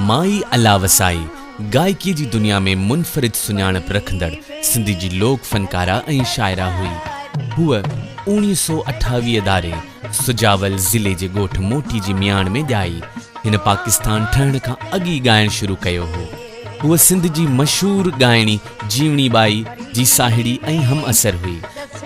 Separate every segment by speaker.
Speaker 1: माई अल्लाह वसाई गायकी जी दुनिया में मुनफरिद सुञाणप रखंदड़ सिंधी जी लोक फनकारा ऐं शाइरा हुई। हुआ 1928 दारे सुजावल ज़िले जे ॻोठ मोटी जी मियाण में ॼाई। हिन पाकिस्तान ठहण खां अॻु ॻाइणु शुरू कयो हो। हुआ सिंध जी मशहूर ॻाइणी जीवणी बाई जी साहिड़ी ऐं हम असर हुई।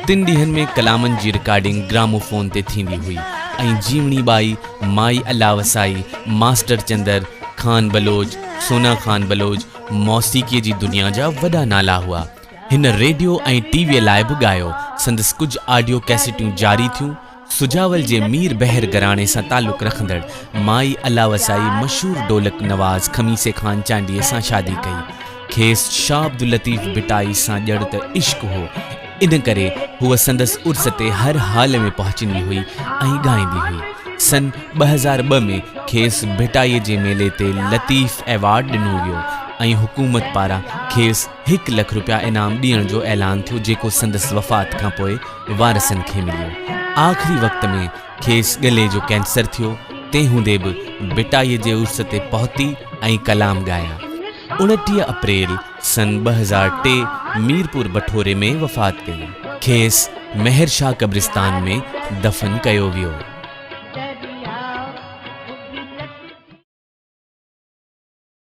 Speaker 1: 3 ॾींहनि में कलामनि जी रिकॉर्डिंग ग्रामोफोन ते थींदी हुई ऐं जीवणी बाई, माई अल्लाह वसाई, मास्टर चंदर खान बलोच, सोना खान बलोच मौसीक़ीअ जी दुनिया जा वॾा नाला हुआ। हिन रेडियो ऐं टीवीअ लाइ बि ॻायो। संदसि कुझु ऑडियो कैसेटियूं जारी थियूं। सुजावल जे मीर बहर घराणे सां तालुक़ रखंदड़ माई अल्लाह वसाई मशहूर ढोलक नवाज़ खमीसे खान चांडीअ सां शादी कई। खेसि शाह अब्दुल लतीफ़ बिटाई सां ॼण त इश्क हो। इन करे हूअ संदसि उर्स ते हर हाल में पहुचंदी हुई ऐं ॻाईंदी हुई। सन 2002 में खेसि भिटाईअ जे मेले ते लतीफ़ एवॉर्ड ॾिनो वियो ऐं हुकूमत पारां खेसि 1 लख रुपया इनाम ॾियण जो ऐलान थियो, जेको संदसि वफ़ात खां पोइ वारसनि खे मिलियो। आख़िरी वक़्त में खेसि गले जो कैंसर थियो। तंहिं हूंदे बि बिटाईअ जे उर्स ते पहुती ऐं कलाम ॻाया। 29 अप्रैल सन 2003 मीरपुर बठोरे में वफ़ात कई। खेसि मेहर शाह कब्रिस्तान में दफ़न कयो वियो।